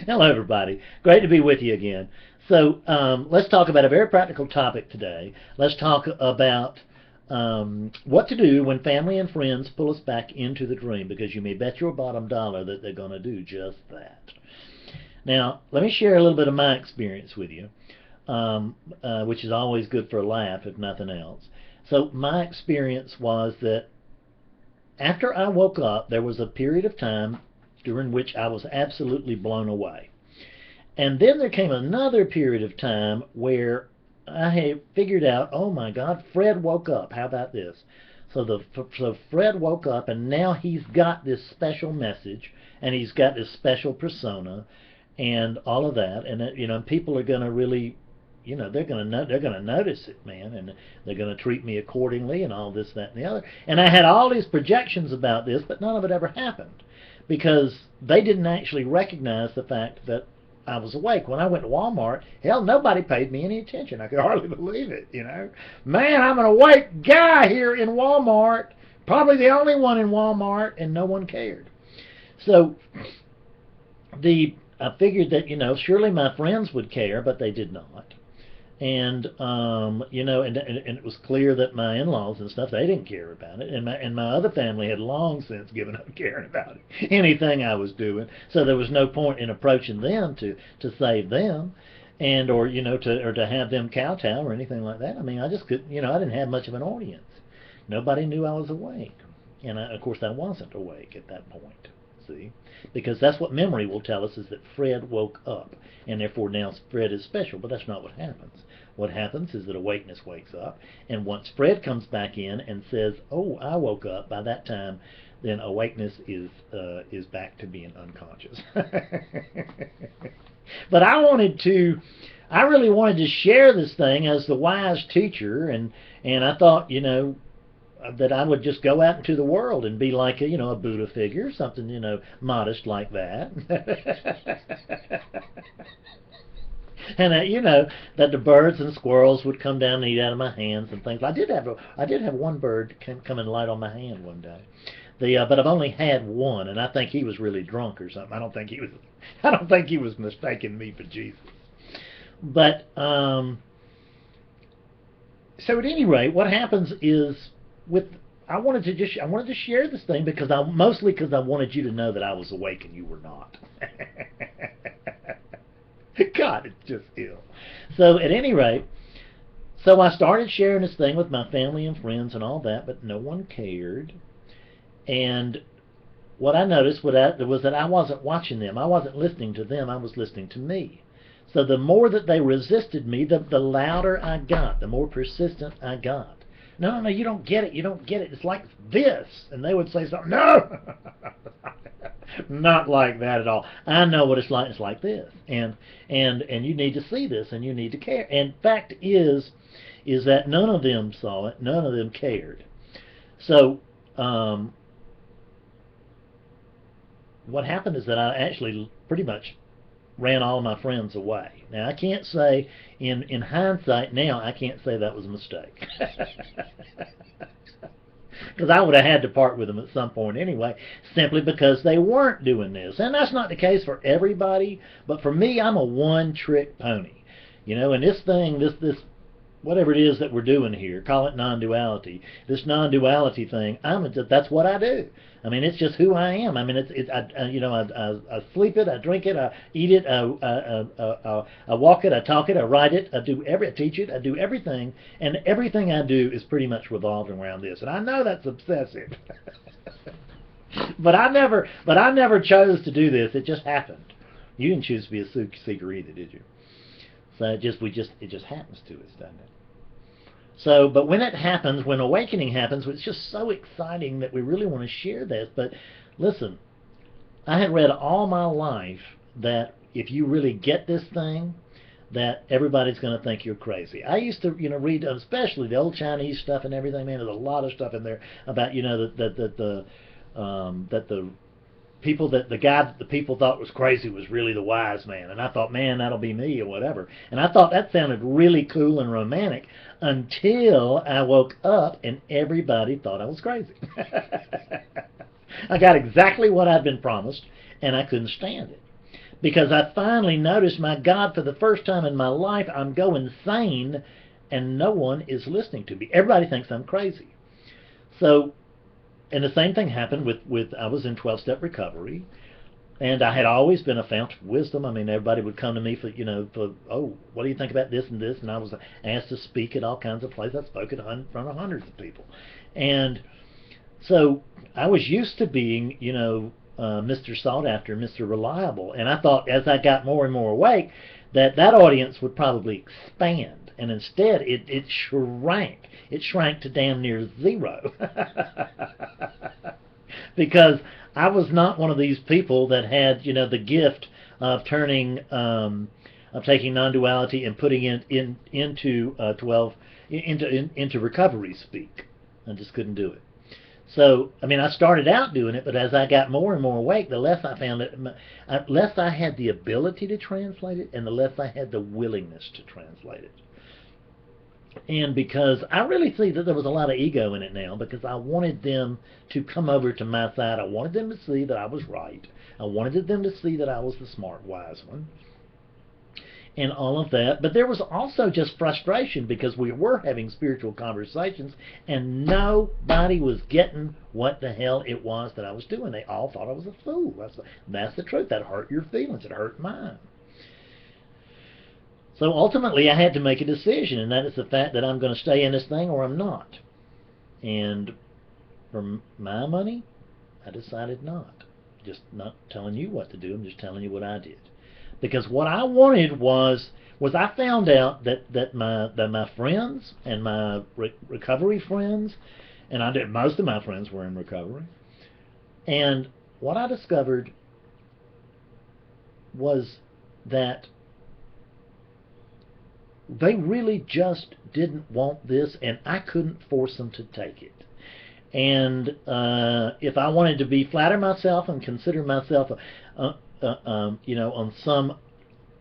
Hello, everybody. Great to be with you again. So let's talk about a very practical topic today. Let's talk about what to do when family and friends pull us back into the dream, because you may bet your bottom dollar that they're going to do just that. Now, let me share a little bit of my experience with you, which is always good for a laugh, if nothing else. So my experience was that after I woke up, there was a period of time during which I was absolutely blown away. And then there came another period of time where I had figured out, oh my God, Fred woke up. How about this? So Fred woke up, and now he's got this special message, and he's got this special persona, and all of that. And people are going to really, they're going to notice it, man, and they're going to treat me accordingly, and all this, that, and the other. And I had all these projections about this, but none of it ever happened, because they didn't actually recognize the fact that I was awake. When I went to Walmart, hell, nobody paid me any attention. I could hardly believe it, Man, I'm an awake guy here in Walmart, probably the only one in Walmart, and no one cared. So I figured that, surely my friends would care, but they did not. And and it was clear that my in-laws and stuff, they didn't care about it, and my other family had long since given up caring about anything I was doing. So there was no point in approaching them to save them, or to have them kowtow or anything like that. I mean, I just could, I didn't have much of an audience. Nobody knew I was awake, and of course I wasn't awake at that point. See, because that's what memory will tell us, is that Fred woke up, and therefore now Fred is special. But that's not what happens. What happens is that awakeness wakes up, and once Fred comes back in and says, "Oh, I woke up," by that time, then awakeness is back to being unconscious. But I really wanted to share this thing as the wise teacher, and I thought, that I would just go out into the world and be like a Buddha figure, something modest like that. And that the birds and squirrels would come down and eat out of my hands and things. I did have one bird come and light on my hand one day. But I've only had one, and I think he was really drunk or something. I don't think he was mistaking me for Jesus. But so at any rate, what happens is, I wanted to share this thing mostly because I wanted you to know that I was awake and you were not. God, it's just ill. So at any rate, so I started sharing this thing with my family and friends and all that, but no one cared. And what I noticed was that I wasn't watching them. I wasn't listening to them. I was listening to me. So the more that they resisted me, the louder I got, the more persistent I got. No, you don't get it. You don't get it. It's like this. And they would say something. No, not like that at all. I know what it's like. It's like this. And you need to see this, and you need to care. And fact is that none of them saw it. None of them cared. So what happened is that I actually pretty much ran all my friends away. Now, I can't say, in hindsight now, I can't say that was a mistake. Because I would have had to part with them at some point anyway, simply because they weren't doing this. And that's not the case for everybody, but for me, I'm a one-trick pony. And this thing, this whatever it is that we're doing here, call it non-duality. This non-duality thing, that's what I do. I mean, it's just who I am. I mean, I sleep it, I drink it, I eat it, I walk it, I talk it, I write it, I teach it, I do everything, and everything I do is pretty much revolving around this. And I know that's obsessive, but I never chose to do this. It just happened. You didn't choose to be a seeker either, did you? So it just happens to us, doesn't it? So, but when it happens, when awakening happens, it's just so exciting that we really want to share this. But listen, I had read all my life that if you really get this thing, that everybody's going to think you're crazy. I used to, read, especially the old Chinese stuff and everything. Man, there's a lot of stuff in there about, that the people the guy that the people thought was crazy was really the wise man. And I thought, man, that'll be me or whatever. And I thought that sounded really cool and romantic until I woke up and everybody thought I was crazy. I got exactly what I'd been promised, and I couldn't stand it. because I finally noticed, my God, for the first time in my life, I'm going sane, and no one is listening to me. Everybody thinks I'm crazy. So, and the same thing happened with I was in 12-step recovery, and I had always been a fount of wisdom. I mean, everybody would come to me for, oh, what do you think about this and this? And I was asked to speak at all kinds of places. I spoke in front of hundreds of people. And so I was used to being, Mr. Sought After, Mr. Reliable. And I thought as I got more and more awake, that audience would probably expand. And instead, it shrank. It shrank to damn near zero. Because I was not one of these people that had, the gift of turning, of taking non-duality and putting it into recovery speak. I just couldn't do it. So, I mean, I started out doing it, but as I got more and more awake, the less I found it, less I had the ability to translate it, and the less I had the willingness to translate it. And because I really see that there was a lot of ego in it now, because I wanted them to come over to my side. I wanted them to see that I was right. I wanted them to see that I was the smart, wise one, and all of that. But there was also just frustration, because we were having spiritual conversations and nobody was getting what the hell it was that I was doing. They all thought I was a fool. That's the truth. That hurt your feelings. It hurt mine. So ultimately I had to make a decision, and that is the fact that I'm going to stay in this thing or I'm not. And for my money, I decided not. Just not telling you what to do, I'm just telling you what I did. Because what I wanted was I found out that my friends and my recovery friends, and most of my friends were in recovery, and what I discovered was that they really just didn't want this, and I couldn't force them to take it. And if I wanted to flatter myself and consider myself, on some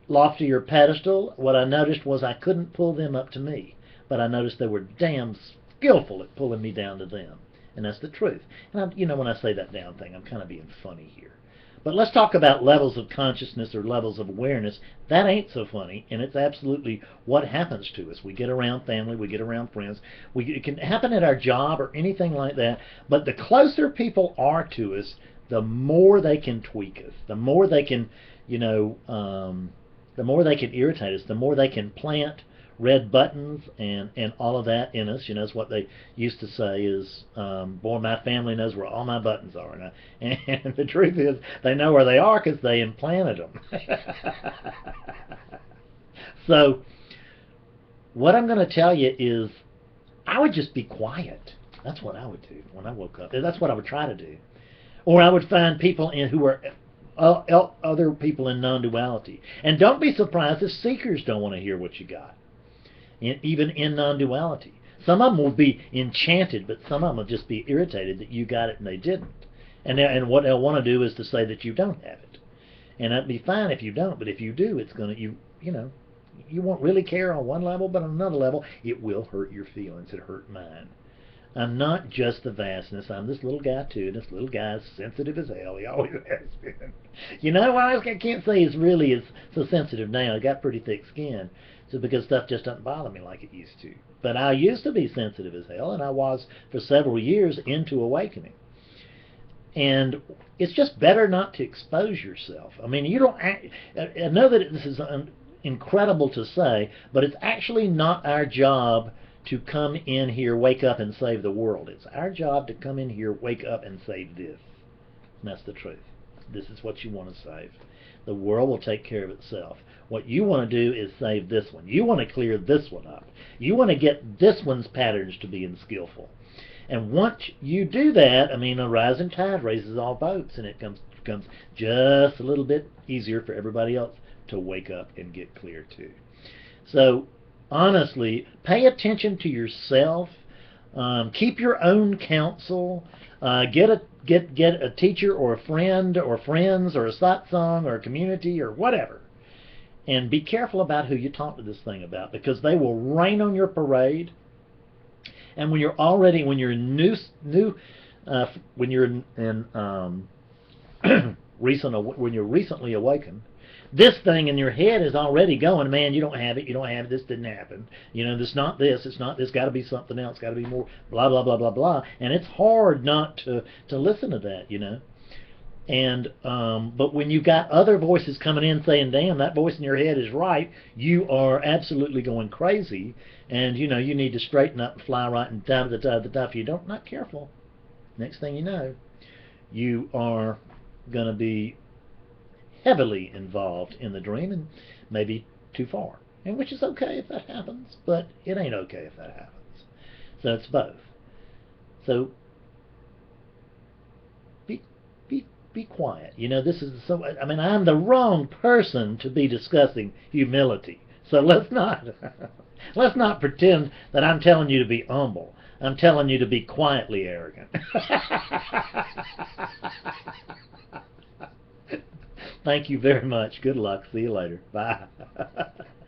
loftier pedestal, what I noticed was I couldn't pull them up to me, but I noticed they were damn skillful at pulling me down to them, and that's the truth. And when I say that down thing, I'm kind of being funny here. But let's talk about levels of consciousness or levels of awareness. That ain't so funny, and it's absolutely what happens to us. We get around family, we get around friends. It can happen at our job or anything like that, but the closer people are to us, the more they can tweak us, the more they can, the more they can irritate us, the more they can plant red buttons and all of that in us. It's what they used to say is, boy, my family knows where all my buttons are. And the truth is, they know where they are because they implanted them. So what I'm going to tell you is, I would just be quiet. That's what I would do when I woke up. That's what I would try to do. Or I would find people who are other people in non-duality. And don't be surprised if seekers don't want to hear what you got. Even in non-duality. Some of them will be enchanted, but some of them will just be irritated that you got it and they didn't. And what they'll want to do is to say that you don't have it. And that'd be fine if you don't, but if you do, it's going to, you won't really care on one level, but on another level, it will hurt your feelings. It hurt mine. I'm not just the vastness. I'm this little guy too. This little guy's sensitive as hell. He always has been. I can't say he's really so sensitive now. I got pretty thick skin. So because stuff just doesn't bother me like it used to. But I used to be sensitive as hell, and I was for several years into awakening. And it's just better not to expose yourself. I mean, you don't. I know that this is incredible to say, but it's actually not our job to come in here, wake up, and save the world. It's our job to come in here, wake up, and save this. And that's the truth. This is what you want to save. The world will take care of itself. What you want to do is save this one. You want to clear this one up. You want to get this one's patterns to being skillful. And once you do that, a rising tide raises all boats, and it becomes just a little bit easier for everybody else to wake up and get clear too. So honestly, pay attention to yourself. Keep your own counsel. Get a teacher or a friend or friends or a satsang or a community or whatever. And be careful about who you talk to this thing about, because they will rain on your parade. And when you're in when you're recently awakened, this thing in your head is already going, man, you don't have it, this didn't happen, this not this, it's not this, got to be something else, got to be more, blah, blah, blah, blah, blah. And it's hard not to listen to that, And but when you got other voices coming in saying, damn, that voice in your head is right, you are absolutely going crazy, and you need to straighten up and fly right and da da da da da. If you don't, not careful, next thing you know, you are going to be heavily involved in the dream, and maybe too far, and which is okay if that happens, but it ain't okay if that happens. So it's both. So be quiet. This is so. I mean, I'm the wrong person to be discussing humility. So let's not pretend that I'm telling you to be humble. I'm telling you to be quietly arrogant. Thank you very much. Good luck. See you later. Bye.